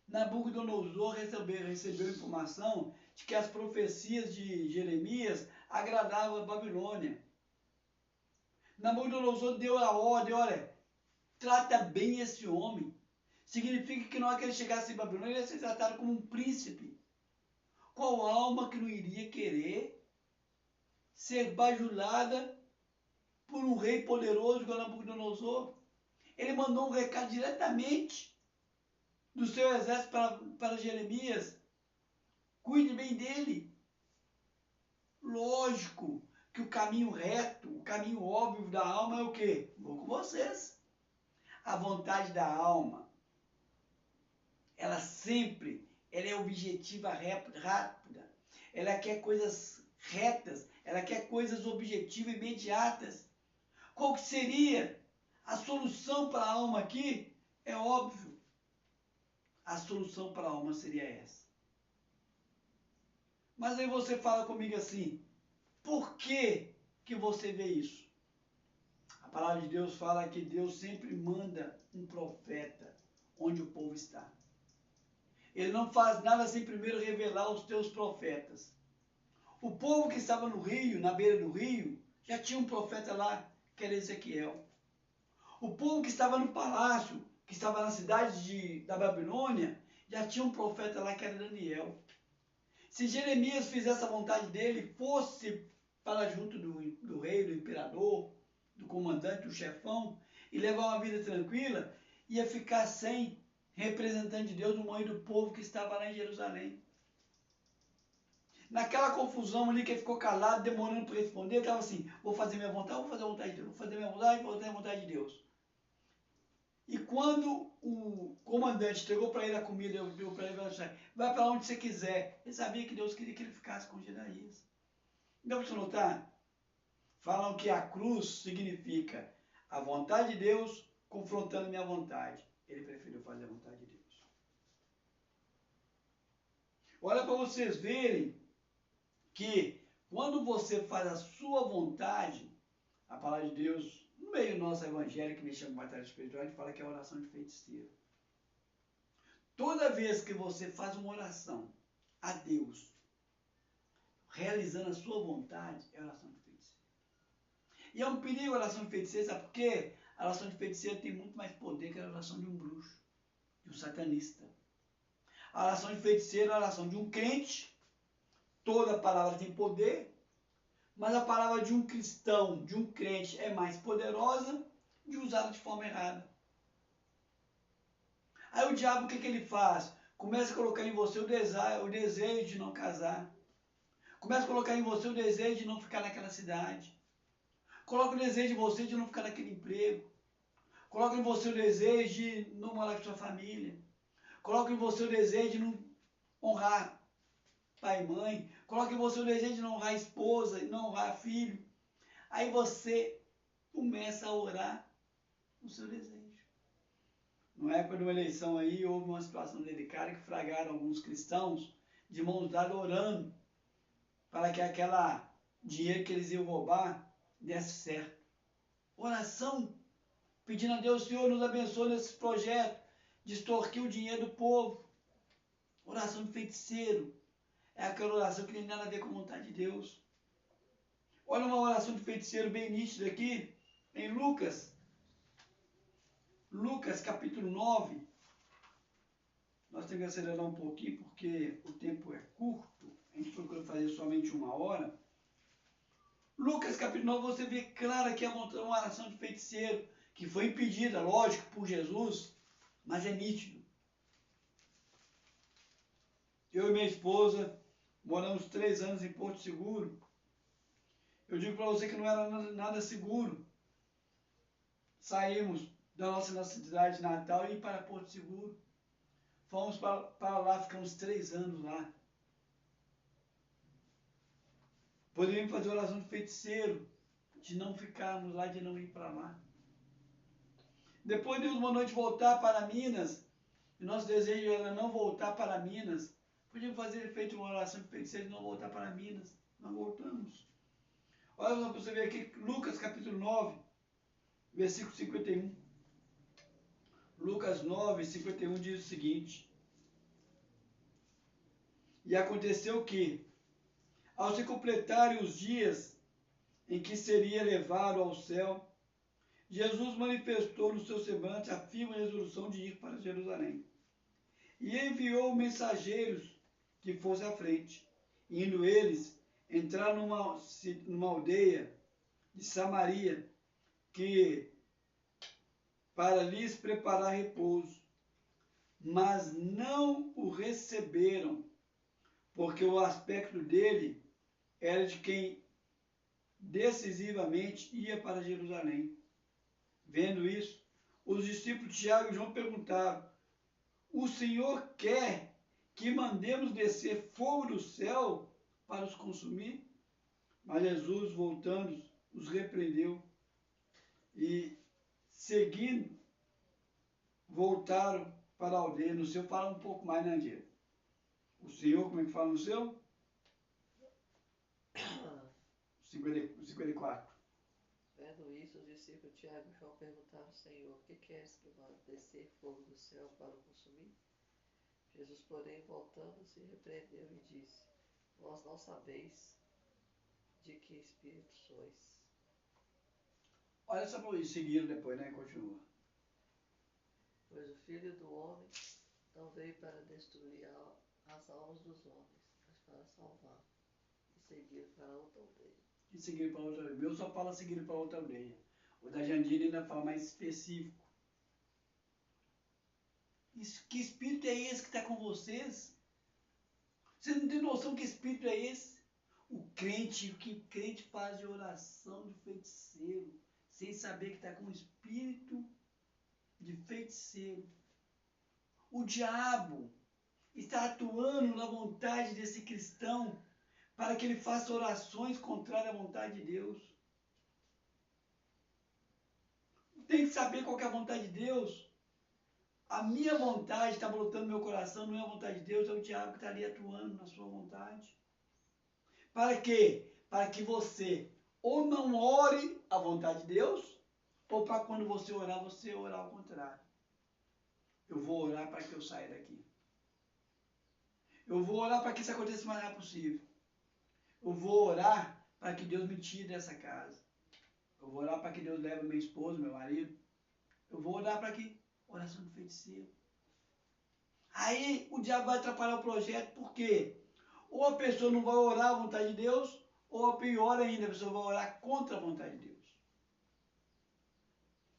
Nabucodonosor recebeu informação de que as profecias de Jeremias agradavam a Babilônia. Nabucodonosor deu a ordem: olha, trata bem esse homem. Significa que na hora que ele chegasse em Babilônia, ele ia ser tratado como um príncipe. Qual alma que não iria querer ser bajulada por um rei poderoso igual Nabucodonosor? Ele mandou um recado diretamente do seu exército para Jeremias: cuide bem dele. Lógico que o caminho reto, o caminho óbvio da alma é o quê? Vou com vocês. A vontade da alma, ela é objetiva, rápida. Ela quer coisas retas, ela quer coisas objetivas, imediatas. Qual que seria a solução para a alma aqui? É óbvio. A solução para a alma seria essa. Mas aí você fala comigo assim: por que você vê isso? A palavra de Deus fala que Deus sempre manda um profeta onde o povo está. Ele não faz nada sem primeiro revelar os teus profetas. O povo que estava no rio, na beira do rio, já tinha um profeta lá, que era Ezequiel. O povo que estava no palácio, que estava na cidade da Babilônia, já tinha um profeta lá, que era Daniel. Se Jeremias fizesse a vontade dele, fosse para junto do rei, do imperador, do comandante, do chefão, e levar uma vida tranquila, ia ficar sem representante de Deus no meio do povo que estava lá em Jerusalém. Naquela confusão ali, que ele ficou calado, demorando para responder, estava assim: vou fazer minha vontade, vou fazer a vontade de Deus, vou fazer minha vontade, vou fazer a vontade de Deus. E quando o comandante entregou para ele a comida, deu para ele: vai para onde você quiser. Ele sabia que Deus queria que ele ficasse com Jedaías. Deu para você notar? Falam que a cruz significa a vontade de Deus confrontando minha vontade. Ele preferiu fazer a vontade de Deus. Olha para vocês verem que quando você faz a sua vontade, a palavra de Deus, no meio nosso evangelho, que me chama de batalha espiritual, a gente fala que é oração de feiticeiro. Toda vez que você faz uma oração a Deus, realizando a sua vontade, é oração de feiticeiro. E é um perigo a oração de feiticeiro, sabe por quê? A oração de feiticeiro tem muito mais poder que a oração de um bruxo, de um satanista. A oração de feiticeiro é a oração de um crente. Toda palavra tem poder, mas a palavra de um cristão, de um crente, é mais poderosa de usada de forma errada. Aí o diabo, o que ele faz? Começa a colocar em você o desejo de não casar. Começa a colocar em você o desejo de não ficar naquela cidade. Coloca o desejo em você de não ficar naquele emprego. Coloca em você o desejo de não morar com sua família. Coloca em você o desejo de não honrar pai e mãe. Coloque em você o desejo de não honrar a esposa, de não honrar filho. Aí você começa a orar o seu desejo. Na época de uma eleição aí, houve uma situação delicada que fragaram alguns cristãos de mãos dadas orando para que aquela dinheiro que eles iam roubar desse certo. Oração, pedindo a Deus, Senhor, nos abençoe nesse projeto de extorquir o dinheiro do povo. Oração de feiticeiro. É aquela oração que não tem nada a ver com a vontade de Deus. Olha uma oração de feiticeiro bem nítida aqui, em Lucas. Lucas capítulo 9. Nós temos que acelerar um pouquinho porque o tempo é curto. A gente procura fazer somente 1 hora. Lucas capítulo 9, você vê claro que é uma oração de feiticeiro, que foi impedida, lógico, por Jesus, mas é nítido. Eu e minha esposa moramos 3 anos em Porto Seguro. Eu digo para você que não era nada seguro. Saímos da nossa cidade natal e ir para Porto Seguro. Fomos para lá, ficamos 3 anos lá. Poderíamos fazer oração de feiticeiro, de não ficarmos lá, de não ir para lá. Depois Deus mandou a gente voltar para Minas, e nosso desejo era não voltar para Minas. Podíamos fazer feito uma oração de feiticeiro de não voltar para Minas. Nós voltamos. Olha só para você ver aqui, Lucas capítulo 9, versículo 51. Lucas 9, 51 diz o seguinte: E aconteceu que, ao se completarem os dias em que seria levado ao céu, Jesus manifestou no seu semblante a firme resolução de ir para Jerusalém. E enviou mensageiros que fossem à frente. Indo eles, entraram numa aldeia de Samaria, que para lhes preparar repouso. Mas não o receberam, porque o aspecto dele era de quem decisivamente ia para Jerusalém. Vendo isso, os discípulos Tiago e João perguntaram: O Senhor quer que mandemos descer fogo do céu para os consumir? Mas Jesus, voltando, os repreendeu e, seguindo, voltaram para a aldeia. No seu fala um pouco mais, né, Diego? O Senhor, como é que fala no seu? 54. Vendo isso, os discípulos Tiago e João perguntaram ao Senhor: Que queres que vá descer fogo do céu para o consumir? Jesus, porém, voltando-se, repreendeu e disse: Vós não sabeis de que espírito sois. Olha só para seguir depois, né? Continua. Pois o Filho do Homem não veio para destruir as almas dos homens, mas para salvar, e seguir para outra aldeia. E seguir para outra aldeia. O meu só fala seguir para outra aldeia. O da Jandira ainda fala mais específico. Que espírito é esse que está com vocês? Vocês não têm noção que espírito é esse? O que o crente faz de oração de feiticeiro, sem saber que está com um espírito de feiticeiro. O diabo está atuando na vontade desse cristão para que ele faça orações contrárias à vontade de Deus. Tem que saber qual que é a vontade de Deus. A minha vontade está brotando no meu coração, não é a vontade de Deus, é o diabo que está ali atuando na sua vontade. Para quê? Para que você ou não ore a vontade de Deus, ou para quando você orar ao contrário. Eu vou orar para que eu saia daqui. Eu vou orar para que isso aconteça o mais rápido possível. Eu vou orar para que Deus me tire dessa casa. Eu vou orar para que Deus leve minha esposa, meu marido. Eu vou orar para que... Oração de feiticeiro. Aí o diabo vai atrapalhar o projeto, por quê? Ou a pessoa não vai orar a vontade de Deus, ou pior ainda, a pessoa vai orar contra a vontade de Deus.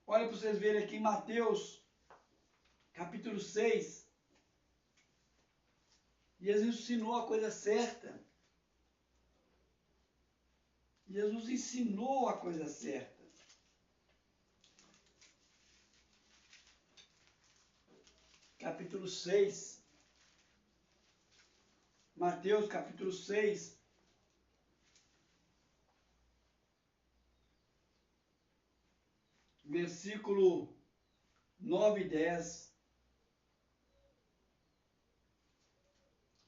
Olha para vocês verem aqui em Mateus, capítulo 6. Jesus ensinou a coisa certa. Jesus ensinou a coisa certa. Capítulo 6. Mateus capítulo 6, versículo 9 e 10.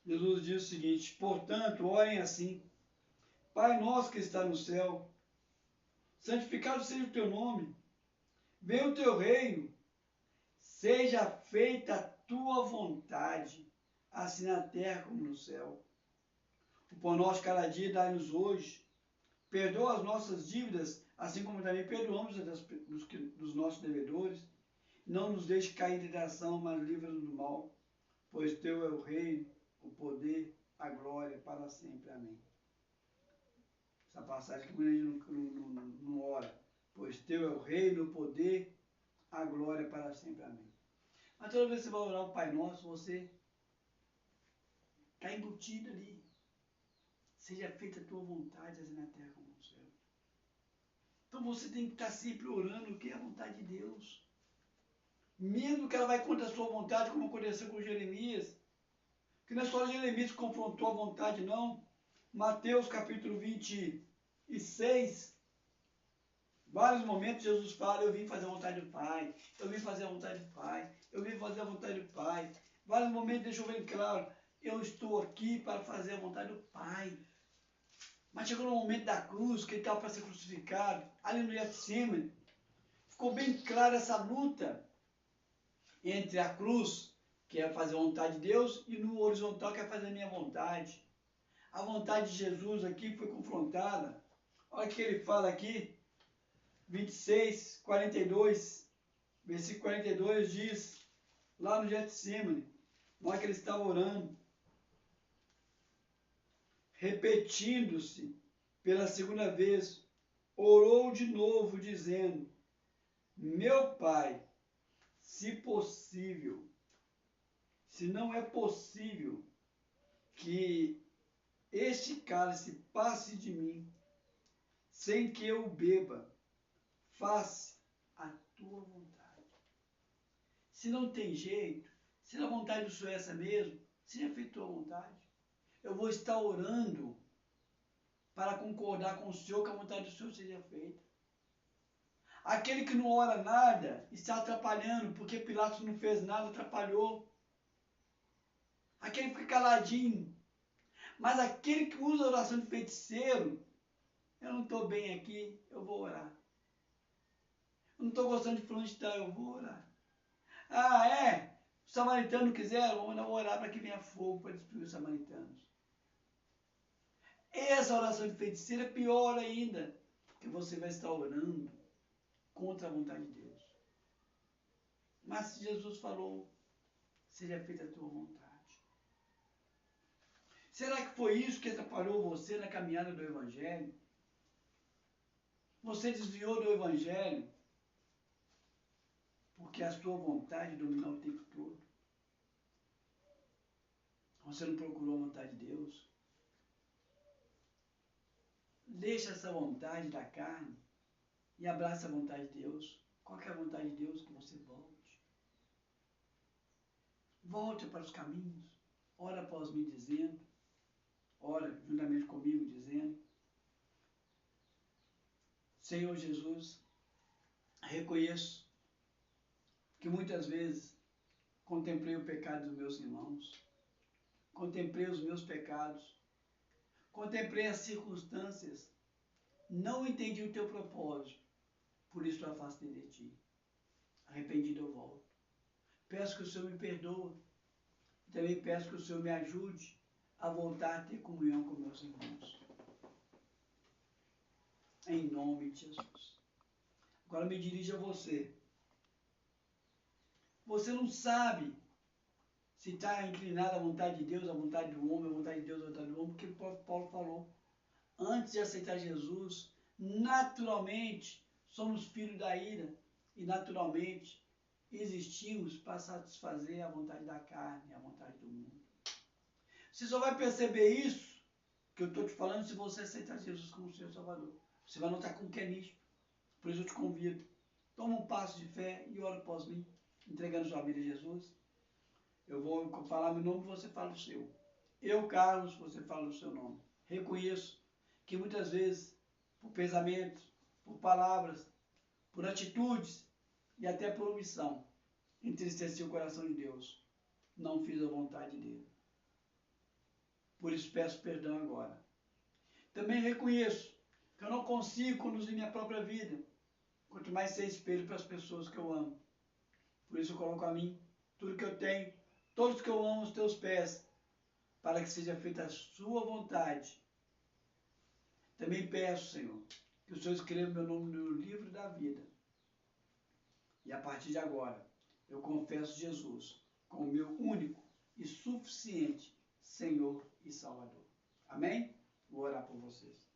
Jesus diz o seguinte: portanto, orem assim: Pai nosso que está no céu, santificado seja o teu nome, venha o teu reino, seja feita a tua vontade, assim na terra como no céu. O pão nosso cada dia dai-nos hoje, perdoa as nossas dívidas, assim como também perdoamos dos nossos devedores. Não nos deixe cair em tentação, mas livra-nos do mal, pois teu é o reino, o poder, a glória para sempre. Amém. Essa passagem que muita gente não ora. Pois teu é o reino, o poder, a glória para sempre. Amém. Mas toda vez que você vai orar o Pai Nosso, você está embutido ali. Seja feita a tua vontade, assim na terra como no céu. Então você tem que estar sempre orando o que é a vontade de Deus. Mesmo que ela vai contra a sua vontade, como aconteceu com Jeremias. Que não é só Jeremias que confrontou a vontade, não. Mateus capítulo 26, vários momentos Jesus fala: eu vim fazer a vontade do Pai, eu vim fazer a vontade do Pai, eu vim fazer a vontade do Pai. Vários momentos deixou bem claro: eu estou aqui para fazer a vontade do Pai. Mas chegou no momento da cruz, que ele estava para ser crucificado, ali no Getsemane, ficou bem clara essa luta entre a cruz, que é fazer a vontade de Deus, e no horizontal, que é fazer a minha vontade. A vontade de Jesus aqui foi confrontada. Olha o que ele fala aqui, 26, 42, versículo 42 diz, lá no Getsemane, na hora que ele estava orando, repetindo-se pela segunda vez, orou de novo, dizendo: meu Pai, se possível, se não é possível que este cálice passe de mim, sem que eu beba, faça a tua vontade. Se não tem jeito, se a vontade do Senhor é essa mesmo, seja feita a tua vontade. Eu vou estar orando para concordar com o Senhor que a vontade do Senhor seja feita. Aquele que não ora nada está atrapalhando, porque Pilatos não fez nada, atrapalhou. Aquele que fica caladinho. Mas aquele que usa a oração de feiticeiro, eu não estou bem aqui, eu vou orar. Eu não estou gostando de fulano de tal, eu vou orar. Ah, é? Os samaritanos não quiseram, vamos orar para que venha fogo para destruir os samaritanos. Essa oração de feiticeiro é pior ainda, porque você vai estar orando contra a vontade de Deus. Mas se Jesus falou, seja feita a tua vontade. Será que foi isso que atrapalhou você na caminhada do Evangelho? Você desviou do Evangelho porque a sua vontade dominou o tempo todo. Você não procurou a vontade de Deus. Deixa essa vontade da carne e abraça a vontade de Deus. Qual que é a vontade de Deus? Que você volte. Volte para os caminhos. Ora após mim dizendo. Ora juntamente comigo dizendo: Senhor Jesus, reconheço que muitas vezes contemplei o pecado dos meus irmãos, contemplei os meus pecados, contemplei as circunstâncias, não entendi o teu propósito, por isso eu afastei de ti. Arrependido eu volto. Peço que o Senhor me perdoe, e também peço que o Senhor me ajude a voltar a ter comunhão com meus irmãos. Em nome de Jesus. Agora me dirijo a você. Você não sabe se está inclinado à vontade de Deus, à vontade do homem, à vontade de Deus, à vontade do homem, porque o próprio Paulo falou. Antes de aceitar Jesus, naturalmente somos filhos da ira e naturalmente existimos para satisfazer a vontade da carne, a vontade do mundo. Você só vai perceber isso que eu estou te falando se você aceitar Jesus como seu Salvador. Você vai notar como que é nisto. Por isso eu te convido. Toma um passo de fé e ora após mim, entregando sua vida a Jesus. Eu vou falar meu nome e você fala o seu. Eu, Carlos, você fala o seu nome. Reconheço que muitas vezes, por pensamentos, por palavras, por atitudes e até por omissão, entristeci o coração de Deus. Não fiz a vontade dele. Por isso peço perdão agora. Também reconheço que eu não consigo conduzir minha própria vida, quanto mais ser espelho para as pessoas que eu amo. Por isso eu coloco a mim, tudo que eu tenho, todos que eu amo aos teus pés, para que seja feita a sua vontade. Também peço, Senhor, que o Senhor escreva meu nome no livro da vida. E a partir de agora, eu confesso Jesus como meu único e suficiente Senhor e Salvador. Amém? Vou orar por vocês.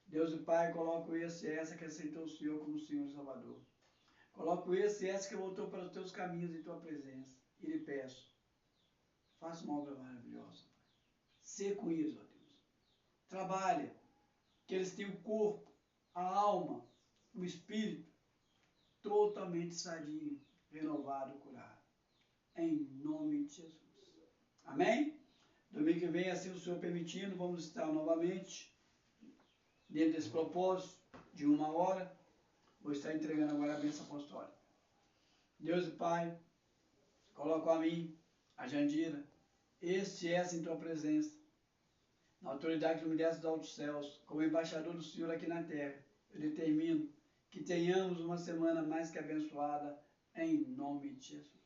Deus e Pai, coloco esse e essa que aceitou o Senhor como Senhor e Salvador. Coloco esse e essa que voltou para os teus caminhos e tua presença. E lhe peço, faça uma obra maravilhosa. Sê com eles, ó Deus. Trabalha, que eles tenham o corpo, a alma, o espírito totalmente sadio, renovado, curado. Em nome de Jesus. Amém? Domingo que vem, assim o Senhor permitindo, vamos estar novamente dentro desse propósito de 1 hora. Vou estar entregando agora a bênção apostólica. Deus e Pai, coloco a mim, a Jandira, este e essa em tua presença, na autoridade que me deste dos altos céus, como embaixador do Senhor aqui na terra. Eu determino que tenhamos uma semana mais que abençoada, em nome de Jesus.